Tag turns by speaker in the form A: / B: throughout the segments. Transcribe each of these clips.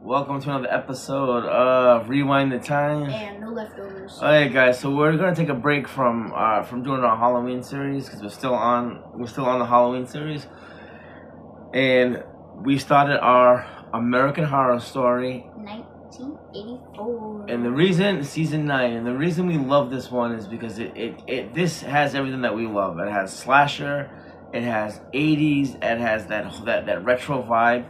A: Welcome to another episode of Rewind the Time.
B: And no leftovers.
A: Alright, guys. So we're gonna take a break from doing our Halloween series because we're still on the Halloween series, and we started our American Horror Story
B: 1984.
A: And the reason season 9, and the reason we love this one is because this has everything that we love. It has slasher, it has 80s, it has that retro vibe.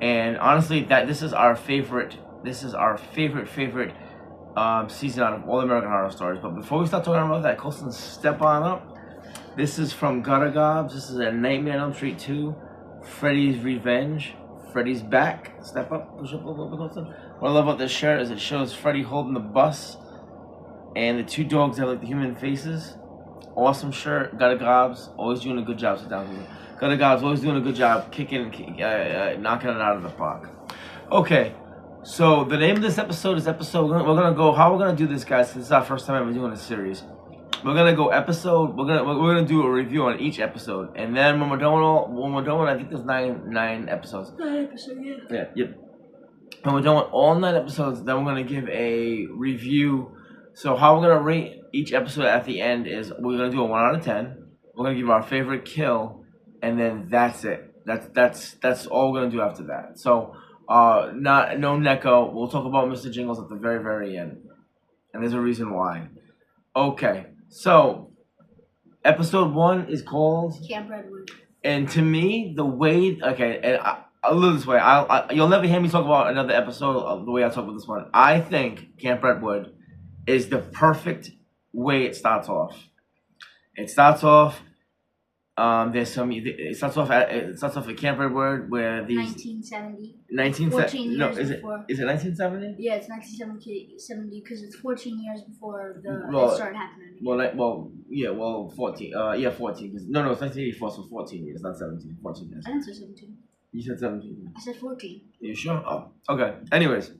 A: And honestly, this is our favorite. This is our favorite season out of all American Horror Stories. But before we start talking about that, Colson, step on up. This is from Gutter Gobs. This is a Nightmare on Elm Street 2, Freddy's Revenge. Freddy's back. Step up, push up a little bit, Colson. What I love about this shirt is it shows Freddy holding the bus, and the two dogs have like the human faces. Awesome shirt. Gutter Gobs, always doing a good job. Sit down. Gutter Gobs always doing a good job knocking it out of the park. Okay, so the name of this episode is we're gonna go. How we're gonna do this, guys? Because this is our first time ever doing a series. We're gonna go episode. We're gonna do a review on each episode, and then when we're done, I think there's nine episodes.
B: 9 episodes, yeah.
A: Yeah. Yep. When we're done with all 9 episodes, then we're gonna give a review. So how we're gonna rate each episode at the end is we're gonna do a 1 out of 10. We're gonna give our favorite kill, and then that's it. That's all we're gonna do after that. So no Neko. We'll talk about Mr. Jingles at the very end, and there's a reason why. Okay, so episode 1 is called
B: Camp Redwood.
A: And to me, the way I'll live this way. You'll never hear me talk about another episode of the way I talk about this one. I think Camp Redwood is the perfect way it starts off. It starts off. It starts off at Camp Redwood where these
B: 1970. 14 years before.
A: Is it 1970?
B: Yeah, it's 1970 because it's 14 years before
A: it
B: started happening.
A: 14. 14. It's 1984, so 14 years, not 17. 14 years.
B: I didn't say 17.
A: You said 17.
B: I said 14.
A: Are you sure? Oh, okay. Anyways,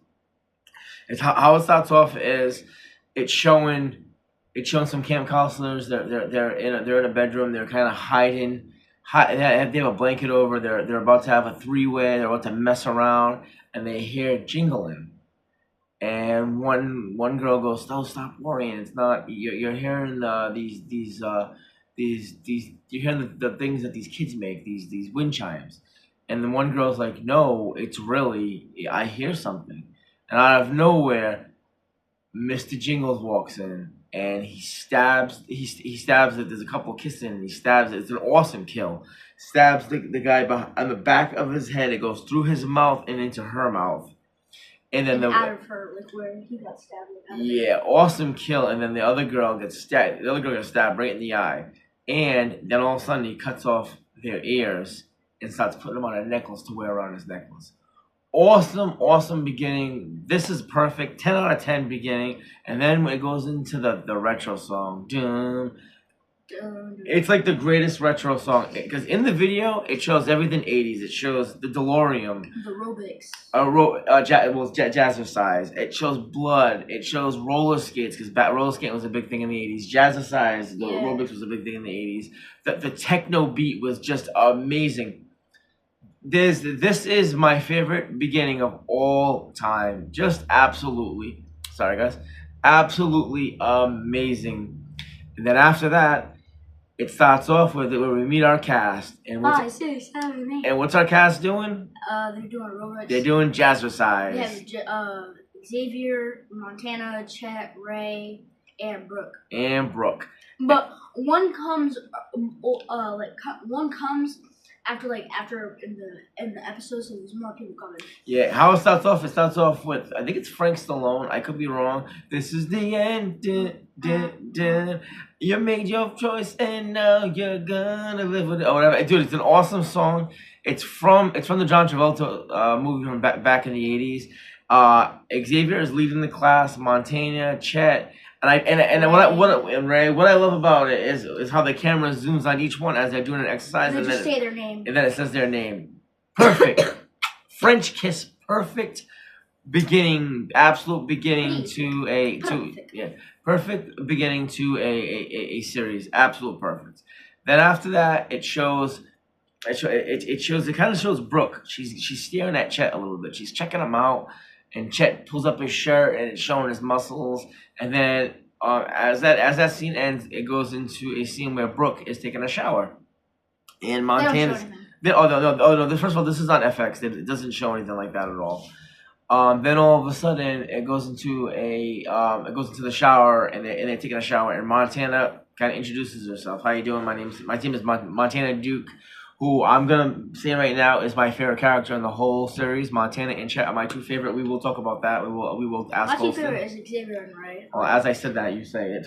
A: it's how it starts off is it's showing some camp counselors. They're in a bedroom. They're kind of hiding. They have a blanket over. They're about to have a 3-way. They're about to mess around, and they hear jingling. And one girl goes, "Oh, stop worrying. It's not. You're hearing you're hearing the things that these kids make. These wind chimes." And the one girl's like, "No, it's really. I hear something." And out of nowhere, Mr. Jingles walks in. And he stabs it. There's a couple kissing, and he stabs it. It's an awesome kill. Stabs the guy on the back of his head. It goes through his mouth and into her mouth. And then
B: out of her, like where he got stabbed.
A: Yeah, awesome kill. And then the other girl gets stabbed. The other girl gets stabbed right in the eye. And then all of a sudden he cuts off their ears and starts putting them on a necklace to wear around his necklace. Awesome beginning. This is perfect. 10 out of 10 beginning. And then when it goes into the retro song. Dun, it's like the greatest retro song. Because in the video, it shows everything 80s. It shows the DeLorean.
B: The aerobics.
A: Jazzercise. It shows blood. It shows roller skates. Because roller skating was a big thing in the 80s. Jazzercise, the aerobics was a big thing in the 80s. The techno beat was just amazing. This is my favorite beginning of all time. Just absolutely, sorry guys, absolutely amazing. And then after that, it starts off with where we meet our cast. And
B: 5, 6, 7, 8.
A: And what's our cast doing?
B: They're doing aerobics.
A: They're doing jazzercise.
B: Yeah, Xavier, Montana, Chet, Ray, and Brooke. But one comes, one comes. After in the episode, so there's more people coming.
A: Yeah, how it starts off with, I think it's Frank Stallone. I could be wrong. This is the end. Dun, dun, dun. You made your choice and now you're gonna live with it or whatever. Dude, it's an awesome song. It's from the John Travolta movie from back in the 80s. Xavier is leading the class. Montana, Chet. And Ray, what I love about it is how the camera zooms on each one as they're doing an exercise,
B: and then say their name,
A: and then it says their name. Perfect, French kiss, perfect beginning, absolute beginning perfect beginning to a series, absolute perfect. Then after that, it shows It kind of shows Brooke. She's staring at Chet a little bit. She's checking him out, and Chet pulls up his shirt and it's showing his muscles. And then as that scene ends, it goes into a scene where Brooke is taking a shower, and Montana's. No. First of all, this is on FX. It doesn't show anything like that at all. Then all of a sudden, it goes into the shower, and they're taking a shower, and Montana kind of introduces herself. How you doing? My name is Montana Duke, who I'm gonna say right now is my favorite character in the whole series. Montana and Chet are my two favorite. We will talk about that. We will ask
B: my
A: Colson.
B: My favorite is Xavier and Ray.
A: Well, as I said that, you say it.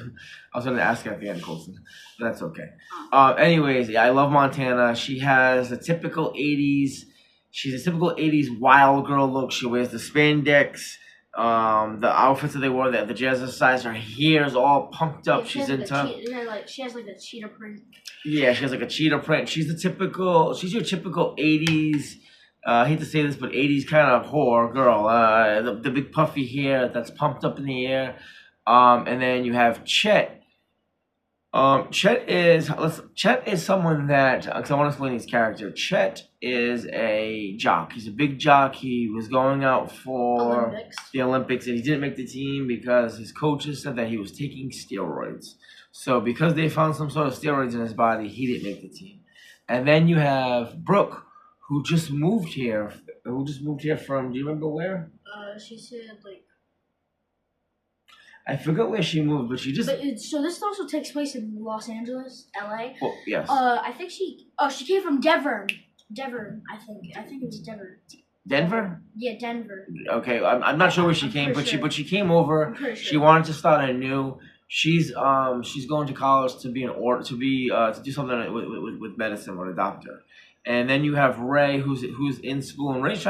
A: I was gonna ask at the end, Colson. But that's okay. Anyways, yeah, I love Montana. She has a typical '80s. She's a typical '80s wild girl look. She wears the spandex, the outfits that they wore, the jazzercise. Her hair is all pumped up. She's into.
B: She has like a cheetah print.
A: Yeah, she has like a cheetah print. She's your typical '80s. I hate to say this, but '80s kind of whore girl. The big puffy hair that's pumped up in the air. And then you have Chet. Chet is someone that, because I want to explain his character. Chet is a jock. He's a big jock. He was going out for the Olympics, and he didn't make the team because his coaches said that he was taking steroids. So because they found some sort of steroids in his body, he didn't make the team. And then you have Brooke, who just moved here. From, do you remember where?
B: She said like.
A: I forgot where she moved, but she just.
B: So this also takes place in Los Angeles, LA.
A: Well, yes.
B: I think she came from Devon. I think it was Devon.
A: Denver?
B: Yeah, Denver.
A: Okay, I'm not sure where she came, but she came over. She wanted to start anew. She's going to college to be to do something with medicine or a doctor. And then you have Ray, who's in school, and Ray's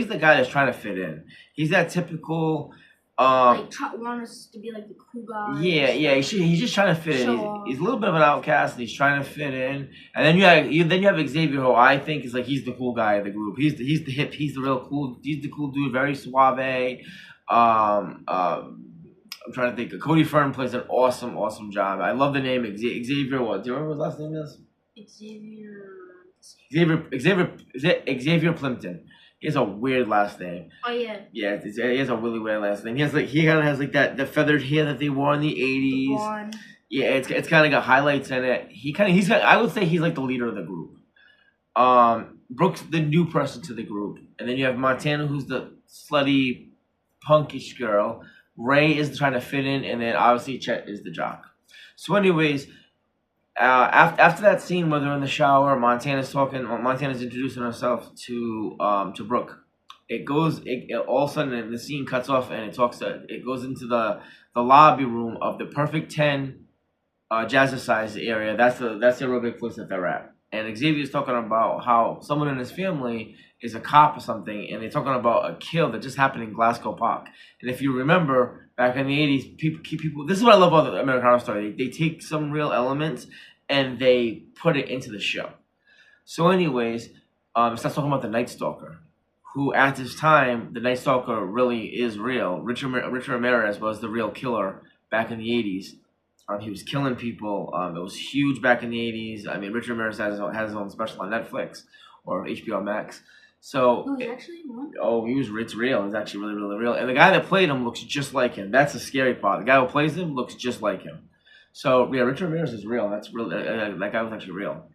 A: the guy that's trying to fit in. He's that typical.
B: Want us to be like the cool guy.
A: Yeah. He's just trying to fit in. He's a little bit of an outcast, and he's trying to fit in. And then you have Xavier, who I think is like he's the cool guy of the group. He's the hip. He's the real cool. He's the cool dude, very suave. I'm trying to think. Cody Fern plays an awesome job. I love the name Xavier. What? Do you remember what his last name is? Xavier Plimpton. He has a weird last name.
B: Oh yeah.
A: Yeah, he has a really weird last name. He kind of has like the feathered hair that they wore in the '80s.
B: Blonde.
A: Yeah, it's kind of got highlights in it. I would say he's like the leader of the group. Brooke's the new person to the group, and then you have Montana, who's the slutty, punkish girl. Ray is trying to fit in, and then obviously Chet is the jock. So, anyways. After that scene where they're in the shower, Montana's introducing herself to Brooke. All of a sudden the scene cuts off and it goes into the lobby room of the Perfect 10 jazzercise area. That's the aerobic place that they're at. And Xavier's talking about how someone in his family is a cop or something, and they're talking about a kill that just happened in Glasgow Park. And if you remember, back in the '80s, people. This is what I love about the American Horror Story. They take some real elements and they put it into the show. So, anyways, starts talking about the Night Stalker, who at this time, the Night Stalker really is real. Richard Ramirez was the real killer back in the '80s. He was killing people. It was huge back in the '80s. I mean, Richard Ramirez has his own special on Netflix or HBO Max. So, it's real. It's actually really, really real. And the guy that played him looks just like him. That's the scary part. The guy who plays him looks just like him. So, yeah, Richard Ramirez is real. That's real. That guy was actually real.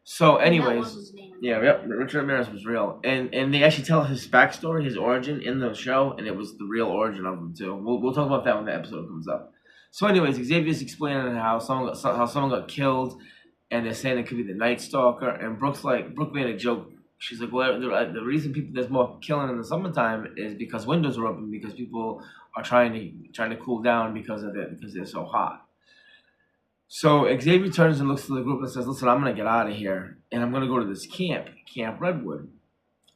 A: So, anyways, Richard Ramirez was real. And they actually tell his backstory, his origin in the show, and it was the real origin of him, too. We'll talk about that when the episode comes up. So, anyways, Xavier's explaining how someone got killed, and they're saying it could be the Night Stalker. And Brooke made a joke. She's like, well, the reason there's more killing in the summertime is because windows are open, because people are trying to cool down because they're so hot. So Xavier turns and looks to the group and says, listen, I'm going to get out of here, and I'm going to go to this Camp Redwood.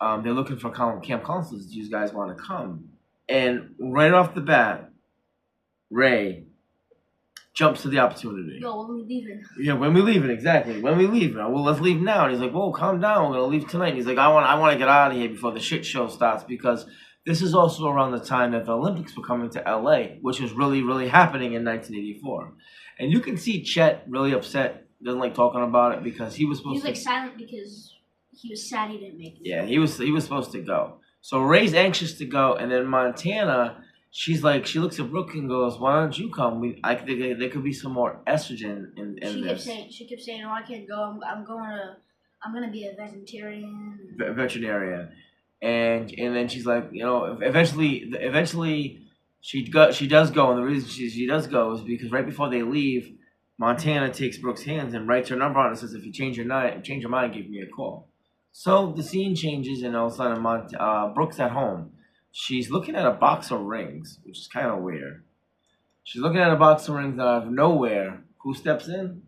A: They're looking for camp counselors. Do you guys want to come? And right off the bat, Ray jumps to the opportunity.
B: Yo, when we leaving?
A: Yeah, when we leaving, exactly. When we leaving. Well, let's leave now. And he's like, whoa, calm down. We're going to leave tonight. And he's like, I want to get out of here before the shit show starts, because this is also around the time that the Olympics were coming to LA, which was really, really happening in 1984. And you can see Chet really upset, doesn't like talking about it, because he was supposed to...
B: He was like silent because he was sad he didn't make it.
A: Yeah, he was supposed to go. So Ray's anxious to go, and then Montana, she looks at Brooke and goes, "Why don't you come? I think there could be some more estrogen in this."
B: She kept saying, "Oh, I can't go. I'm gonna be a veterinarian."
A: Veterinarian, and then she's like, eventually she does go, and the reason she does go is because right before they leave, Montana takes Brooke's hands and writes her number on it and says, "If you change your mind, give me a call." So the scene changes, and all of a sudden, Brooke's at home. She's looking at a box of rings, which is kind of weird. She's looking at a box of rings out of nowhere. Who steps in?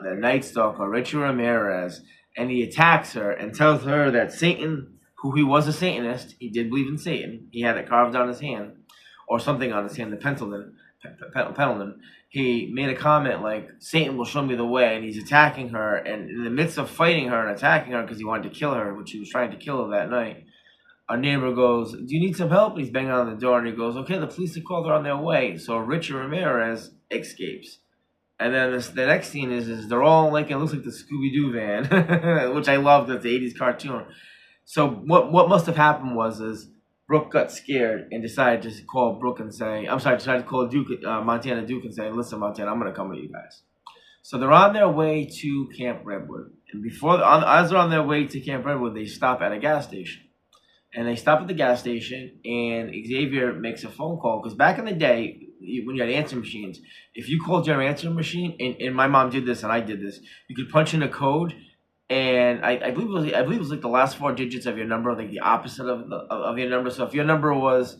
A: The Night Stalker, Richard Ramirez, and he attacks her and tells her that Satan, who he was a Satanist, he did believe in Satan. He had it carved on his hand, or something on his hand, the Pendleton. He made a comment like, "Satan will show me the way," and he's attacking her. And in the midst of fighting her and attacking her because he wanted to kill her, which he was trying to kill her that night, a neighbor goes, "Do you need some help?" And he's banging on the door, and he goes, "Okay, the police have called, they're on their way." So Richard Ramirez escapes. And then the next scene is they're all like, it looks like the Scooby-Doo van, which I love, that's the 80s cartoon. So what must have happened is Brooke got scared and decided to call Brooke and say, decided to call Montana Duke and say, "Listen, Montana, I'm going to come with you guys." So they're on their way to Camp Redwood. And as they're on their way to Camp Redwood, they stop at a gas station. And they stop at the gas station, and Xavier makes a phone call. Because back in the day, when you had answering machines, if you called your answering machine, and my mom did this and I did this, you could punch in a code, and I believe it was like the last four digits of your number, like the opposite of your number. So if your number was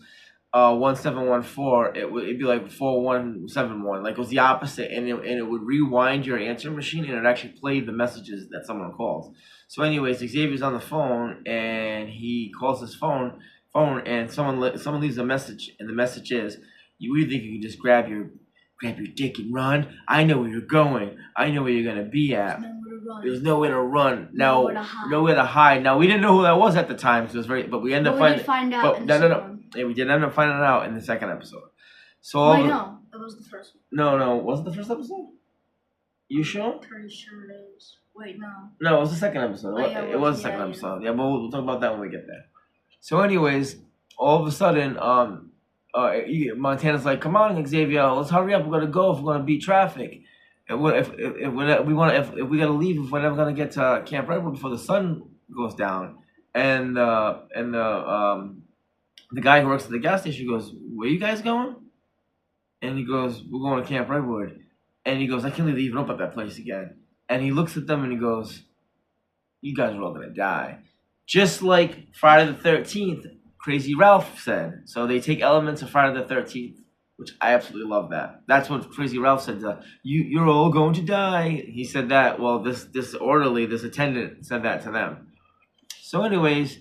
A: 1714, it'd be like 4171, like it was the opposite, and it would rewind your answering machine, and it actually played the messages that someone calls. So anyways, Xavier's on the phone, and he calls his phone, and someone leaves a message, and the message is, "You really think you can just grab your dick and run? I know where you're going. I know where you're gonna be at. There's nowhere to run. Nowhere to hide." Now we didn't know who that was at the time, so it was but we ended up finding out. Yeah, we did end up finding out in the second episode. So
B: no, it was the first one.
A: No, was it the first episode? You sure?
B: I'm pretty sure it is. Wait, no.
A: No, it was the second episode. It was the second episode. Yeah, but we'll talk about that when we get there. So, anyways, all of a sudden, Montana's like, "Come on, Xavier, let's hurry up. We're gonna go if we're gonna beat traffic. If we gotta leave, if we're never gonna get to Camp Redwood before the sun goes down." And the guy who works at the gas station goes, "Where you guys going?" And he goes, "We're going to Camp Redwood." And he goes, "I can't believe they even open up that place again." And he looks at them and he goes, "You guys are all gonna die," just like Friday the 13th. Crazy Ralph said. So they take elements of Friday the 13th, which I absolutely love that. That's what Crazy Ralph said. You're all going to die. He said that. Well, this attendant said that to them. So, anyways,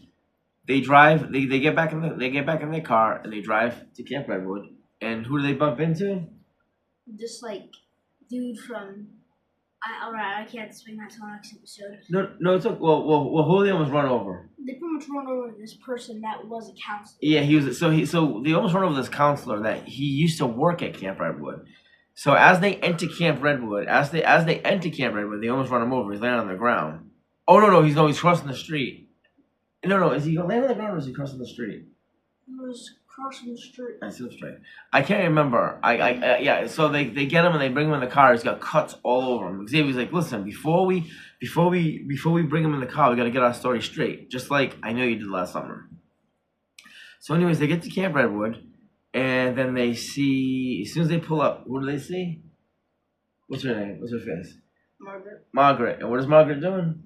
A: they drive. They get back in their car and they drive to Camp Redwood. And who do they bump into?
B: This dude from. Alright, I can't explain that till next episode.
A: No, it's okay. Well, who they almost run over?
B: They pretty much run over this person that was a counselor.
A: Yeah, he was. So they almost run over this counselor that he used to work at Camp Redwood. So as they enter Camp Redwood, they almost run him over. He's laying on the ground. Oh no, he's crossing the street. No, is he laying on the ground or is he crossing the street?
B: He was crossing the street.
A: I see the street. I can't remember. Yeah. So they get him and they bring him in the car. He's got cuts all over him. Xavier's like, "Listen, before we bring him in the car, we got to get our story straight. Just like I know you did last summer." So, anyways, they get to Camp Redwood, and then they see, as soon as they pull up, what do they see? What's her name? What's her face? Margaret. And what is Margaret doing?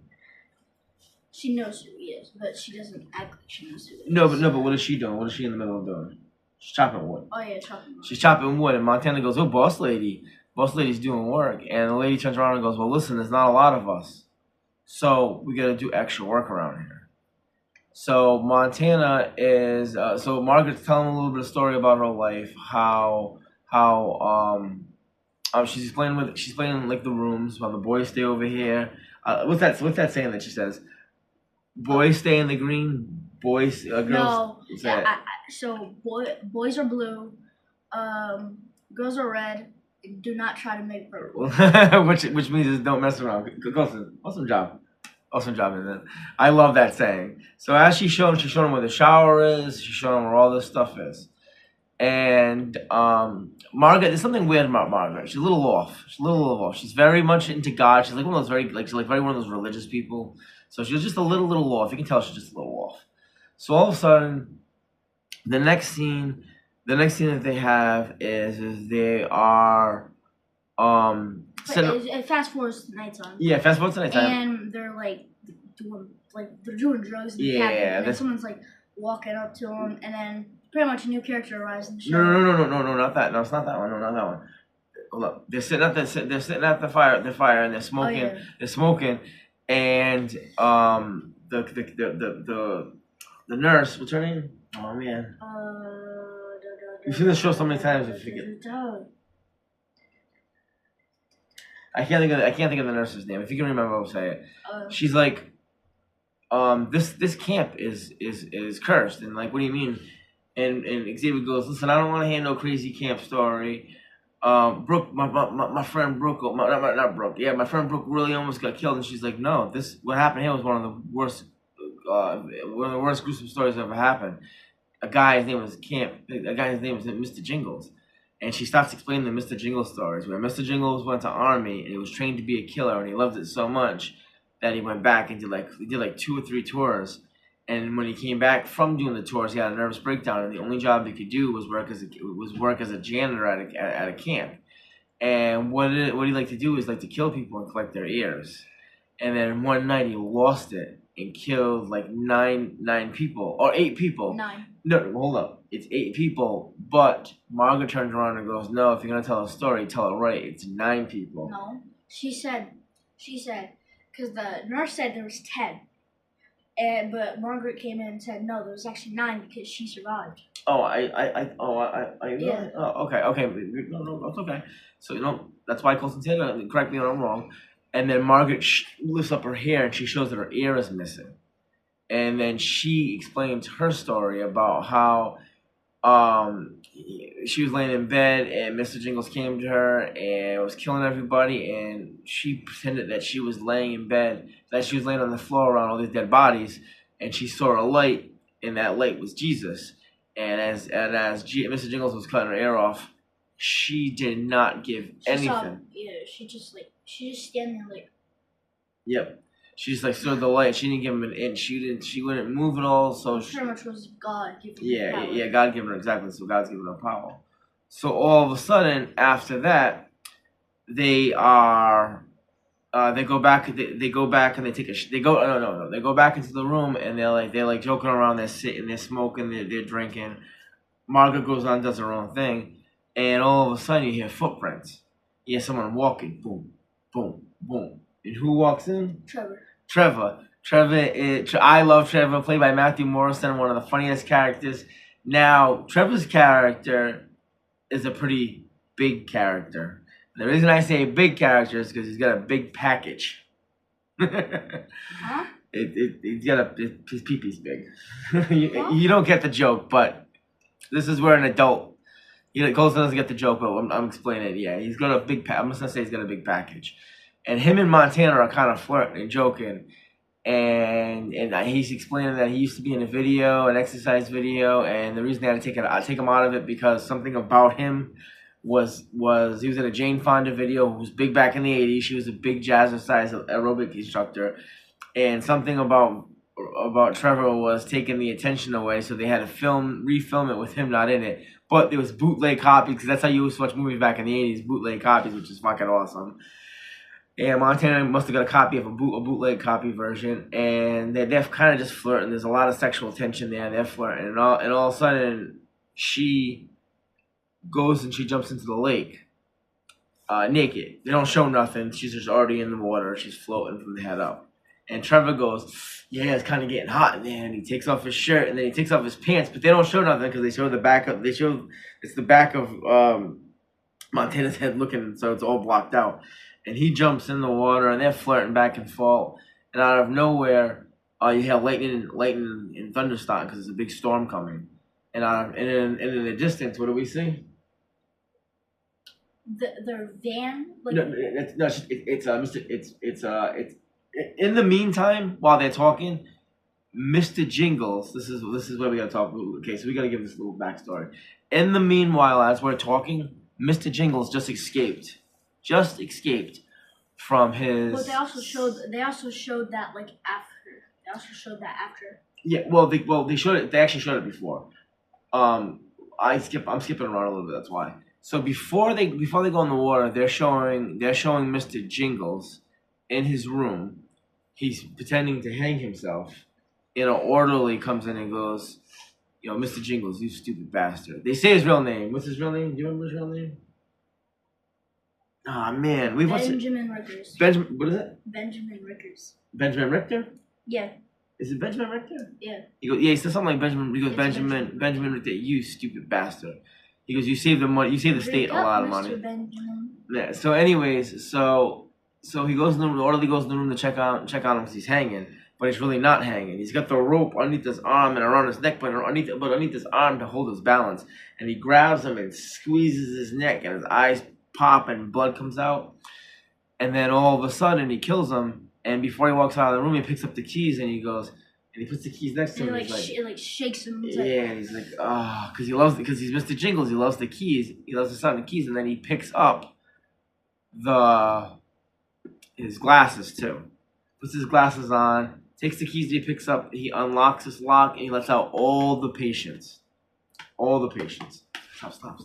B: She knows who he is, but she doesn't act like she knows who he is.
A: No, but what is she doing? What is she in the middle of doing? She's chopping wood.
B: Oh, yeah, chopping wood.
A: She's chopping wood, and Montana goes, "Oh, boss lady. Boss lady's doing work." And the lady turns around and goes, "Well, listen, there's not a lot of us. So we got to do extra work around here." So Montana is, so Margaret's telling a little bit of story about her life, how she's explaining like the rooms, while the boys stay over here. What's that saying that she says? Boys stay in the green, girls.
B: No, so boys are blue, girls are red, Do not try to make purple.
A: which means don't mess around. Awesome job. Awesome job, man. I love that saying. So as she showed him where the shower is. She showed him where all this stuff is. And Margaret, there's something weird about Margaret. She's a little off. She's very much into God. She's like one of those very one of those religious people. So she's just a little off. You can tell she's just a little off. So all of a sudden, the next scene that they have is they are
B: fast forward to nighttime.
A: Yeah, fast forward to nighttime.
B: And they're doing drugs in the cabin, and then someone's like walking up to them, and then pretty much a new character arrives in the show.
A: No, not that. No, it's not that one. No, not that one. Hold up. They're sitting at the fire, and they're smoking.
B: Oh, yeah.
A: They're smoking, and the nurse. What's her name? Oh man. You've seen this show so many times, you forget. I can't think of the nurse's name. If you can remember, I'll say it. She's like, this camp is cursed, and like, what do you mean? And Xavier goes, listen, I don't want to hear no crazy camp story. Brooke, my friend Brooke, not Brooke. Yeah, my friend Brooke really almost got killed, and she's like, no, what happened here was one of the worst gruesome stories that ever happened. A guy's name was Mr. Jingles. And she starts explaining the Mr. Jingles stories, where Mr. Jingles went to Army and he was trained to be a killer, and he loved it so much that he went back and did like 2 or 3 tours. And when he came back from doing the tours, he had a nervous breakdown, and the only job he could do was work as a janitor at a camp. And what he liked to do is like to kill people and collect their ears. And then one night he lost it and killed like 9 people or 8 people.
B: 9.
A: No, hold up. It's 8 people, but Margaret turns around and goes, no, if you're going to tell a story, tell it right. It's 9 people.
B: No. She said, because the nurse said there was 10. But Margaret came in and said, no, there was actually 9 because she survived.
A: Yeah. Oh, okay. No, that's okay. So, that's why Colson said, correct me if I'm wrong. And then Margaret lifts up her hair and she shows that her ear is missing. And then she explains her story about how she was laying in bed and Mr. Jingles came to her and was killing everybody, and she pretended that she was laying in bed, that she was laying on the floor around all these dead bodies, and she saw a light, and that light was Jesus. And as Mr. Jingles was cutting her ear off, she did not give anything.
B: She just standing there like.
A: Yep. She just saw the light. She didn't give him an inch. She wouldn't move at all. So
B: pretty much was God giving
A: her power. Yeah, God giving her, exactly. So God's giving her power. So all of a sudden, after that, they go back. They go back and they take a. They go back into the room and they're joking around. They're sitting. They're smoking. They're drinking. Margaret goes on and does her own thing, and all of a sudden you hear footprints. You hear someone walking. Boom, boom, boom. And who walks in? Trevor. I love Trevor, played by Matthew Morrison, one of the funniest characters. Now, Trevor's character is a pretty big character. The reason I say big character is because he's got a big package.
B: Huh?
A: His pee-pee's big. You don't get the joke, but this is where an adult. Colson doesn't get the joke, but I'm explaining it. Yeah, he's got a big. I'm just gonna say he's got a big package. And him and Montana are kind of flirting and joking. And he's explaining that he used to be in an exercise video, and the reason they had to take him out of it because something about him was he was in a Jane Fonda video who was big back in the 80s. She was a big jazzercise aerobic instructor. And something about Trevor was taking the attention away, so they had to refilm it with him not in it. But there was bootleg copies, because that's how you used to watch movies back in the 80s, bootleg copies, which is fucking awesome. And Montana must have got a copy of a bootleg copy version, and they're kind of just flirting. There's a lot of sexual tension there. They're flirting, and all of a sudden, she goes and she jumps into the lake, naked. They don't show nothing. She's just already in the water. She's floating from the head up. And Trevor goes, yeah, it's kind of getting hot in there. And he takes off his shirt, and then he takes off his pants, but they don't show nothing because they show the back of. It's the back of Montana's head looking, so it's all blocked out. And he jumps in the water, and they're flirting back and forth. And out of nowhere, you hear lightning and thunderstorm because there's a big storm coming. And in the distance, what do we see?
B: their van. Like,
A: it's in the meantime while they're talking, Mr. Jingles. This is where we gotta talk. Okay, so we gotta give this little backstory. In the meanwhile, as we're talking, Mr. Jingles just escaped from his.
B: But they also showed that like after. They also showed that after.
A: Yeah, well, they showed it. They actually showed it before. I'm skipping around a little bit. That's why. So before they go in the water, they're showing Mr. Jingles in his room. He's pretending to hang himself. And an orderly comes in and goes, "You know, Mr. Jingles, you stupid bastard." They say his real name. What's his real name? Do you remember his real name? Ah, man,
B: Benjamin Rickers.
A: What is it?
B: Benjamin Rickers.
A: Benjamin Richter?
B: Yeah.
A: Is it Benjamin Richter?
B: Yeah.
A: He said something like Benjamin. He goes, Benjamin Richter, you stupid bastard. He goes, you saved the money. You saved the state a lot of money.
B: Mr. Benjamin.
A: Yeah. So, anyways, so he goes in the room. The orderly goes in the room to check on him because he's hanging, but he's really not hanging. He's got the rope underneath his arm and around his neck, but underneath his arm to hold his balance. And he grabs him and squeezes his neck, and his eyes pop and blood comes out. And then all of a sudden, he kills him. And before he walks out of the room, he picks up the keys and he goes, and he puts the keys next to him.
B: It like shakes him.
A: Yeah, and he's like, oh, because he's Mr. Jingles. He loves the keys. He loves the sound of the keys, and then he picks up his glasses too. Puts his glasses on, takes the keys that he picks up. He unlocks his lock and he lets out all the patients. All the patients. Stop.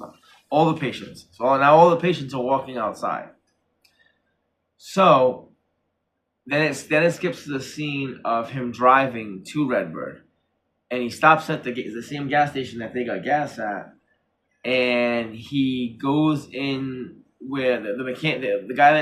A: All the patients. So now all the patients are walking outside. So. Then it skips to the scene of him driving to Redwood, and he stops at the same gas station that they got gas at, and he goes in where the guy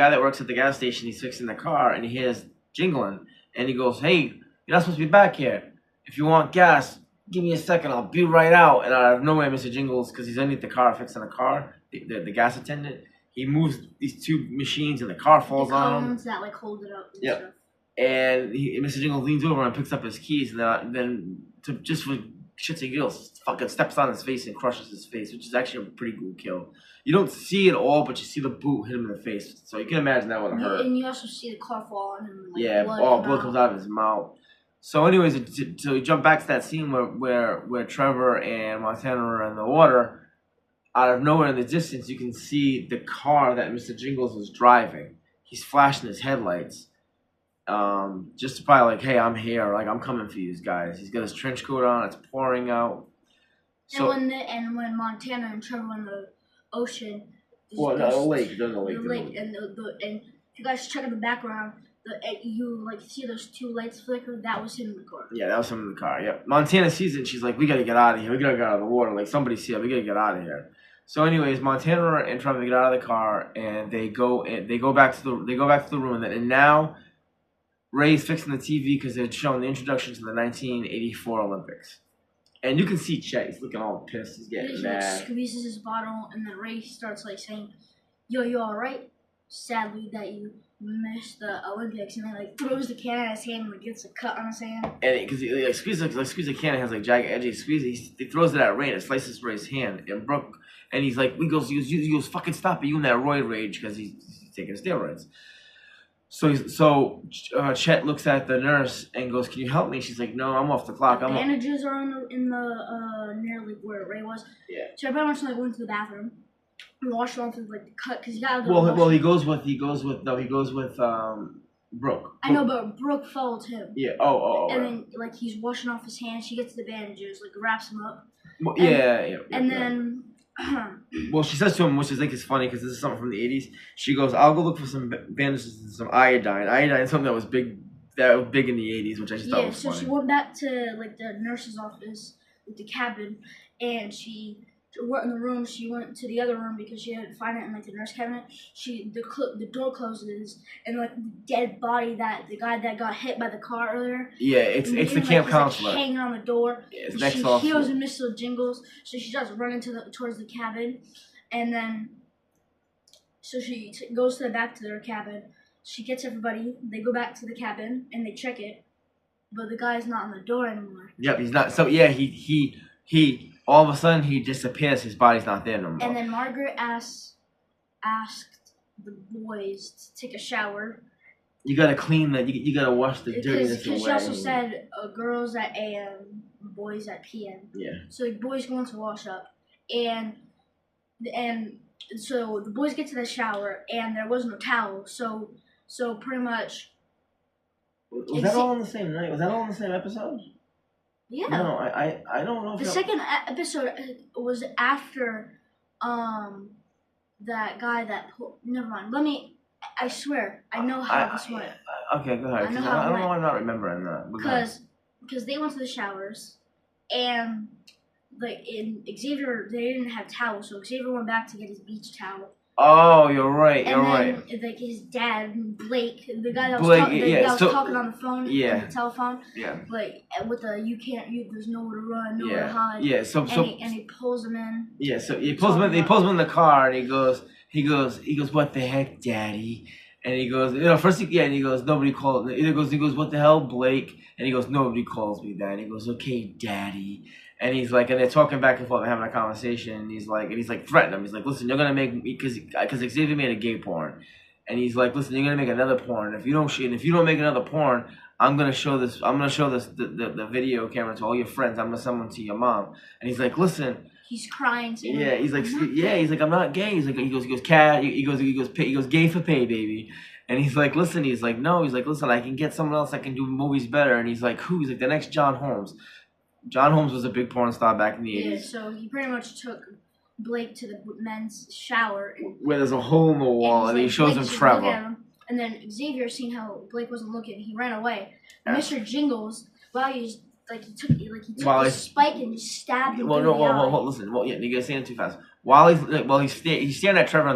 A: that works at the gas station. He's fixing the car, and he hears jingling, and he goes, "Hey, you're not supposed to be back here. If you want gas, give me a second. I'll be right out." And out of nowhere, Mr. Jingles, because he's underneath the car fixing the car, the gas attendant. He moves these two machines and the car falls on him.
B: That like hold it up.
A: Yep. And Mr. Jingles leans over and picks up his keys, and then just for shits and giggles, fucking steps on his face and crushes his face, which is actually a pretty cool kill. You don't see it all, but you see the boot hit him in the face, so you can imagine that would have hurt.
B: And you also see the car fall on him. Like,
A: yeah, blood comes out of his mouth. So, anyways, so we jump back to that scene where Trevor and Montana are in the water. Out of nowhere in the distance, you can see the car that Mr. Jingles was driving. He's flashing his headlights, just to probably like, "Hey, I'm here. Like, I'm coming for you guys." He's got his trench coat on. It's pouring out.
B: So, and when Montana and Trevor were in the ocean,
A: the lake. They're in the lake.
B: The lake, and if you guys check in the background, you like see those two lights flicker. That was him in the car.
A: Yeah, that was him in the car. Yeah, Montana sees it. And she's like, "We gotta get out of here. We gotta get out of the water. Like, somebody's here. We gotta get out of here." So, anyways, Montana and Trevor get out of the car and they go back to the room, and now Ray's fixing the TV because they're showing the introduction to the 1984 Olympics, and you can see Chet. He's looking all pissed. He's getting mad.
B: He squeezes his bottle, and then Ray starts like saying, "Yo, you all right? Sadly that you missed the Olympics," and then like throws the can at his hand and like gets a cut on his hand.
A: And because he like squeezes the can, it has like jagged edges. He throws it at Ray and it slices Ray's hand. And Brooke. And he's like, he goes, "Fucking stop it, you in that roid rage," because he's taking steroids. So Chet looks at the nurse and goes, "Can you help me?" She's like, "No, I'm off the clock."
B: The bandages are in the nearly where Ray was.
A: Yeah.
B: So everybody wants to like went to the bathroom and wash off like the cut because he got.
A: Well, he goes with Brooke.
B: I know, but Brooke followed him.
A: Yeah. Oh.
B: And then like he's washing off his hands. She gets the bandages, like wraps him up.
A: Well,
B: and then.
A: Well, she says to him, which I think is funny because this is something from the 80s. She goes, "I'll go look for some bandages and some iodine." Iodine is something that was big in the 80s, which I just thought was funny.
B: So she went back to like the nurse's office with the cabin, and she went in the room. She went to the other room because she didn't find it in like the nurse cabinet. The door closes, and like the dead body the guy that got hit by the car earlier.
A: Yeah, it's the camp counselor
B: hanging on the door.
A: Yeah,
B: She hears Mr. Jingles, so she starts running towards the cabin, and then so she goes to the back to their cabin. She gets everybody. They go back to the cabin and they check it, but the guy's not on the door anymore.
A: Yep, he's not. So yeah, he all of a sudden he disappears. His body's not there no more.
B: And then Margaret asks asked the boys to take a shower.
A: You gotta clean that. You gotta wash the dirtiness away.
B: Because she also said girls at AM, boys at PM.
A: Yeah.
B: So the boys go into wash up, and so the boys get to the shower, and there was no towel. So pretty much.
A: Was that all in the same night? Was that all in the same episode?
B: Yeah.
A: No, I don't know. If
B: the second episode was after, that guy that never mind. I swear, I know how this went.
A: Okay, go ahead. I don't know why I'm not remembering that.
B: Because they went to the showers, and in Xavier, they didn't have towels, so Xavier went back to get his beach towel.
A: Oh, you're right.
B: And then, like his dad, Blake, the guy that was talking on the phone, on the telephone, with the there's nowhere to run, nowhere to hide.
A: Yeah.
B: And he pulls him in.
A: Yeah. So he pulls him in the car, and he goes, what the heck, Daddy? And he goes, first and he goes, nobody called. He goes, what the hell, Blake? And he goes, nobody calls me that. And he goes, okay, Daddy. And he's like, and they're talking back and forth, and having a conversation. And he's like threatening him. He's like, listen, you're gonna make me because Xavier made a gay porn, and he's like, listen, you're gonna make another porn. If you don't make another porn, I'm gonna show this the video camera to all your friends. I'm gonna send one to your mom. And he's like, listen.
B: He's crying.
A: He's like, I'm not gay. He goes, cat. He goes, gay for pay, baby. And he's like, listen. He's like, no. He's like, listen, I can get someone else that can do movies better. And he's like, who? He's like, the next John Holmes. John Holmes was a big porn star back in the 80s.
B: Yeah, so he pretty much took Blake to the men's shower.
A: Where there's a hole in the wall, and he shows him Trevor.
B: And then Xavier, seeing how Blake wasn't looking, he ran away. Mr. Jingles, he took the spike and stabbed him.
A: Listen. You guys saying it too fast. While he's staring at Trevor in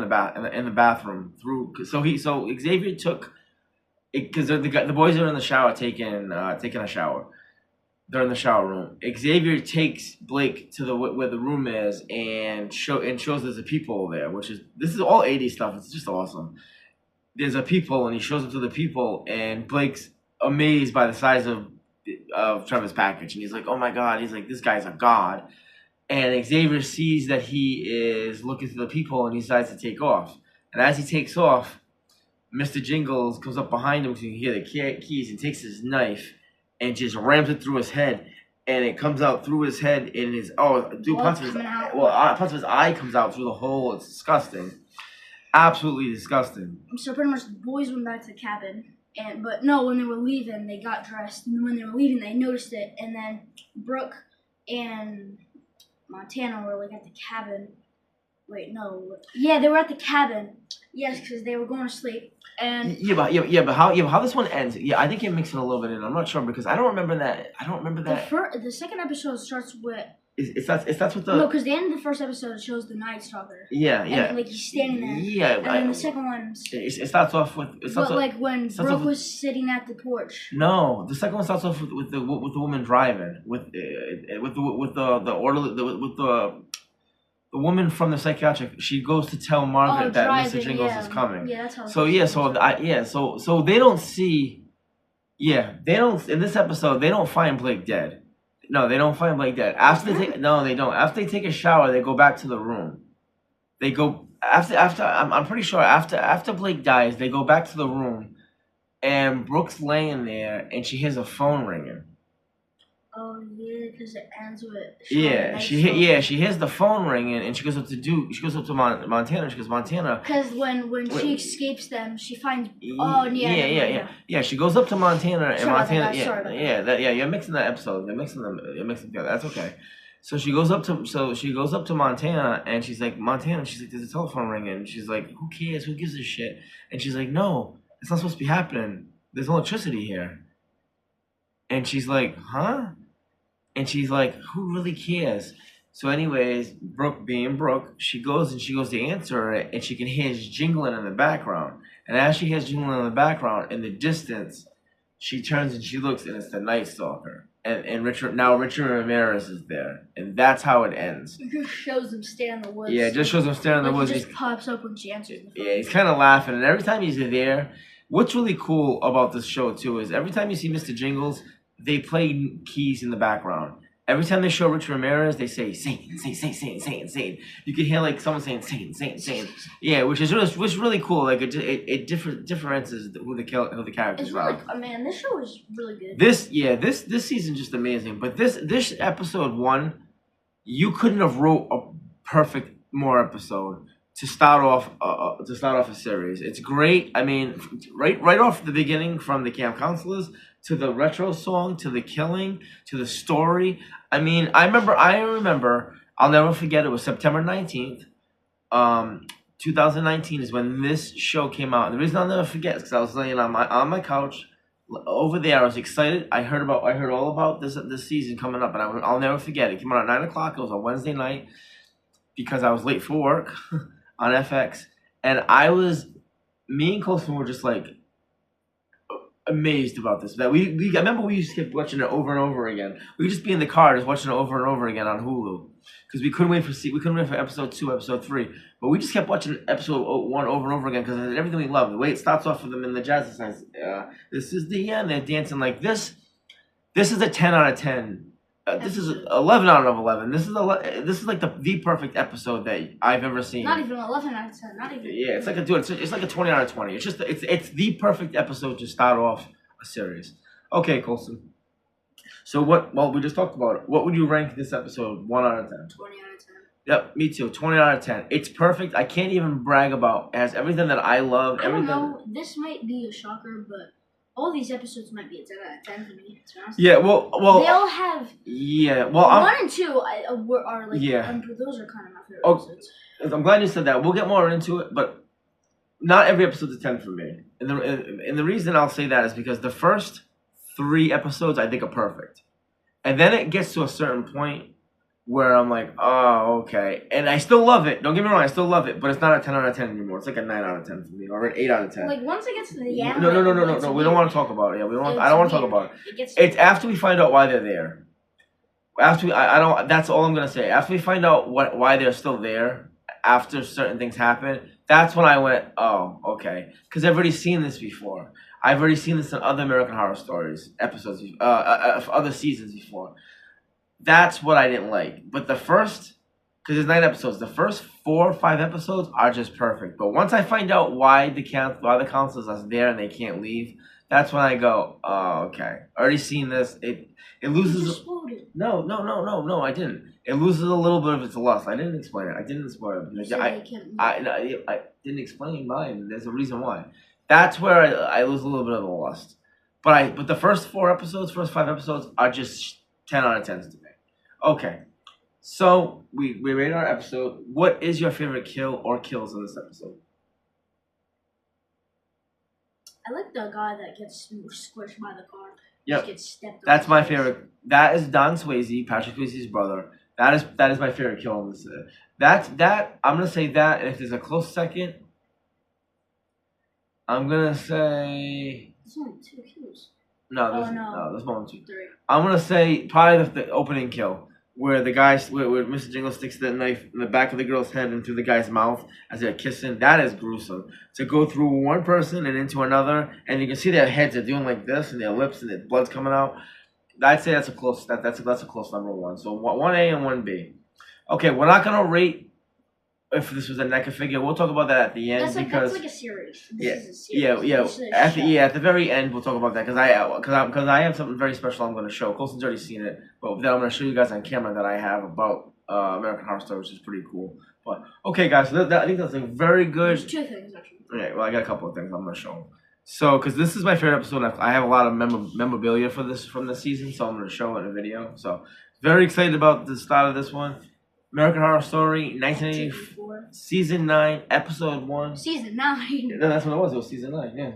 A: the bathroom So Xavier took because the boys are in the shower taking a shower. They're in the shower room. Xavier takes Blake to where the room is and shows there's a peephole there, this is all 80s stuff. It's just awesome. There's a peephole, and he shows it to the people, and Blake's amazed by the size of Trevor's package, and he's like, oh my god. He's like, this guy's a god. And Xavier sees that he is looking through the peephole, and he decides to take off. And as he takes off, Mr. Jingles comes up behind him so you can hear the keys, and takes his knife and just rams it through his head, and it comes out through his head, and parts of his eye comes out through the hole. It's disgusting, absolutely disgusting.
B: So pretty much the boys went back to the cabin, when they were leaving, they got dressed, and when they were leaving, they noticed it, and then Brooke and Montana were at the cabin. Wait, no. Yeah, they were at the cabin. Yes, because they were going to sleep. And
A: but how this one ends? Yeah, I think you're mixing a little bit in. I'm not sure because I don't remember that.
B: The second episode starts with.
A: It starts with the.
B: No, because the end of the first episode shows the Night Stalker.
A: Yeah.
B: And, he's standing there.
A: Yeah.
B: And then the second one.
A: It starts off with.
B: When Brooke was sitting at the porch.
A: No, the second one starts off with the woman driving with the orderly the woman from the psychiatric. She goes to tell Margaret that Mr. Jingles is coming.
B: Yeah, that's how.
A: So they don't see. Yeah, they don't. In this episode, they don't find Blake dead. No, they don't find Blake dead. They don't. After they take a shower, they go back to the room. They go after. I'm pretty sure after Blake dies, they go back to the room, and Brooke's laying there, and she hears a phone ringing.
B: Oh yeah, because it ends with.
A: She hears the phone ringing, and she goes up to Montana. She goes, Montana.
B: Because when she escapes them, she finds.
A: Yeah. She goes up to Montana, and Montana. You're mixing that episode. You're mixing them together. That's okay. So she goes up to Montana, and she's like, Montana. She's like, there's a telephone ringing. And she's like, who cares? Who gives a shit? And she's like, no, it's not supposed to be happening. There's electricity here. And she's like, huh? And she's like, who really cares? So anyways, Brooke being Brooke, she goes to answer it, and she can hear jingling in the background. And as she hears jingling in the background, in the distance, she turns and she looks, and it's the Night Stalker. And Richard Ramirez is there. And that's how it ends.
B: It just shows him standing in the woods.
A: Yeah, it just shows him standing in the woods.
B: He just pops up when she answers the phone.
A: Yeah, he's kind of laughing. And every time he's there, what's really cool about this show, too, is every time you see Mr. Jingles, they play keys in the background. Every time they show Rich Ramirez, they say Satan. You can hear like someone saying Satan. Yeah, which is really cool. Like it differentiates who the characters
B: It's
A: are.
B: really, man, this show is really good.
A: This season just amazing. But this episode 1, you couldn't have wrote a perfect more episode to start off a series. It's great. I mean, right off the beginning, from the camp counselors to the retro song to the killing to the story. I mean, I remember. I'll never forget. It was September 19th, 2019 is when this show came out. And the reason I'll never forget is because I was laying on my couch over there. I was excited. I heard all about this season coming up, and I'll never forget. It came out at 9:00. It was a Wednesday night because I was late for work on FX, and me and Colson were just like amazed about this. That I remember we used to keep watching it over and over again. We would just be in the car just watching it over and over again on Hulu because we couldn't wait for episode 2, episode 3. But we just kept watching episode 1 over and over again because of everything we love. The way it starts off with them in the jazz signs. This is the end. They're dancing like this. This is a 10 out of 10. This is 11 out of 11. This is like the perfect episode that I've ever seen.
B: Not even 11 out of 10. Not even.
A: Yeah, it's like a 20 out of 20. It's the perfect episode to start off a series. Okay, Colson. So we just talked about it. What would you rank this episode? 1 out of 10.
B: 20 out of 10.
A: Yep, me too. 20 out of 10. It's perfect. I can't even brag about. It has everything that I love.
B: I don't know. This might be a shocker, but all these episodes might be a 10 out of 10 for me, to be honest.
A: Yeah, well,
B: they all have.
A: Yeah, well,
B: 1 and 2 are like.
A: Yeah.
B: Those are kind of my favorite episodes.
A: I'm glad you said that. We'll get more into it, but not every episode's a 10 for me. And the reason I'll say that is because the first 3 episodes I think are perfect, and then it gets to a certain point where I'm like, oh, okay. And I still love it. Don't get me wrong, I still love it, but it's not a 10 out of 10 anymore. It's like a 9 out of 10 for me, or an 8 out of 10.
B: Like, once it gets to the end.
A: No. We don't want to talk about it. Yeah, I don't want to talk about it. It's after we find out why they're there. That's all I'm going to say. After we find out why they're still there, after certain things happen, that's when I went, oh, okay. Because I've already seen this before. I've already seen this in other American Horror Stories episodes, other seasons before. That's what I didn't like. But because there's 9 episodes, the first 4 or 5 episodes are just perfect. But once I find out why the counselors are there and they can't leave, that's when I go, oh, okay. I already seen this. It loses. No, I didn't. It loses a little bit of its lust. I didn't explain it. I didn't spoil it. I didn't explain mine. There's a reason why. That's where I lose a little bit of the lust. But the first 5 episodes are just 10 out of 10s to me. Okay, so we rate our episode. What is your favorite kill or kills in this episode?
B: I like the guy that gets squished by the car.
A: Yep,
B: gets stepped on.
A: That's my favorite. That is Don Swayze, Patrick Swayze's brother. That is my favorite kill in this. That I'm gonna say that. And if there's a close second, I'm gonna say.
B: There's only 2 kills.
A: No, there's more than 2. 3. I'm gonna say probably the opening kill, where the guy, where Mr. Jingle sticks that knife in the back of the girl's head into the guy's mouth as they're kissing. That is gruesome. To go through one person and into another, and you can see their heads are doing like this, and their lips and their blood's coming out. I'd say that's a close number 1. So 1A and 1B. Okay, we're not gonna rate if this was a NECA figure. We'll talk about that at the end
B: that's like a series. This is
A: a series. At the very end we'll talk about that because I have something very special I'm going to show. Colson's already seen it, but then I'm going to show you guys on camera that I have about American Horror Story, which is pretty cool. But okay, guys, so I think that's a very good.
B: There's 2 things actually.
A: Yeah, well, I got a couple of things I'm going to show them. So, because this is my favorite episode, I have a lot of memorabilia from this season, so I'm going to show it in a video. So, very excited about the start of this one. American Horror Story, 1984, Season 9, Episode 1.
B: Season 9?
A: No, that's what it was. It was Season 9, yeah.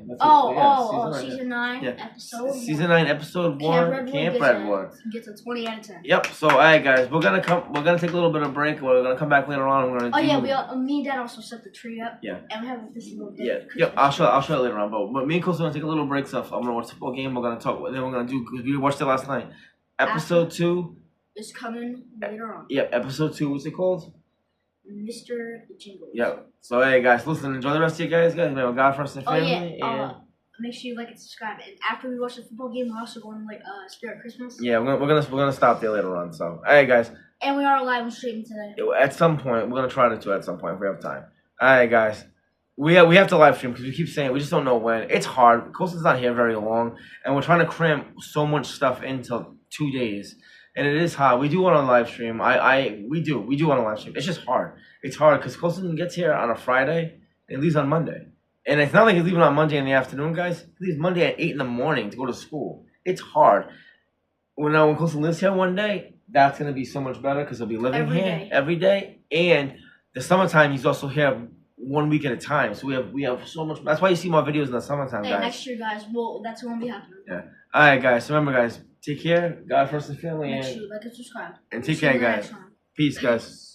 B: Season 9, Episode 1.
A: Season 9, Episode 1, Camp Redwood.
B: Gets a 20 out of 10.
A: Yep, so, alright, guys, we're gonna take a little bit of break. We're gonna come back later on.
B: Me and Dad also set the tree up.
A: Yeah.
B: And we have this little
A: Yep, I'll show it later on. But me and Cole's gonna take a little break stuff. I'm gonna watch the football game. We're gonna talk, then we're gonna do, because we watched it last night. Episode 2.
B: Is coming later on.
A: Yep, Episode 2, what's it called?
B: Mr. Jingles.
A: Yep. So, hey, guys, listen, enjoy the rest of you guys. Remember, God first and family.
B: make sure you like and subscribe. And after we watch the football game, we're also going to like Spirit Christmas.
A: Yeah, we're gonna stop there later on. So, all right, guys.
B: And we are live and streaming today.
A: At some point, we're gonna try to do it at some point if we have time. All right, guys. We have to live stream because we keep saying we just don't know when. It's hard. Colson's not here very long, and we're trying to cram so much stuff into 2 days, and it is hard. We do want to live stream. We do want to live stream. It's just hard. It's hard because Colson gets here on a Friday and leaves on Monday, and it's not like he's leaving on Monday in the afternoon, guys. He leaves Monday at 8 in the morning to go to school. It's hard. When Colson lives here one day, that's gonna be so much better because he'll be living here every day, and the summertime he's also here 1 week at a time. So we have so much. That's why you see more videos in the summertime, guys.
B: Next year, guys. Well, that's what will be happening.
A: Yeah. All right, guys. Remember, guys. Take care. God first and family.
B: Make sure you like and subscribe.
A: And take care, guys. Peace, guys.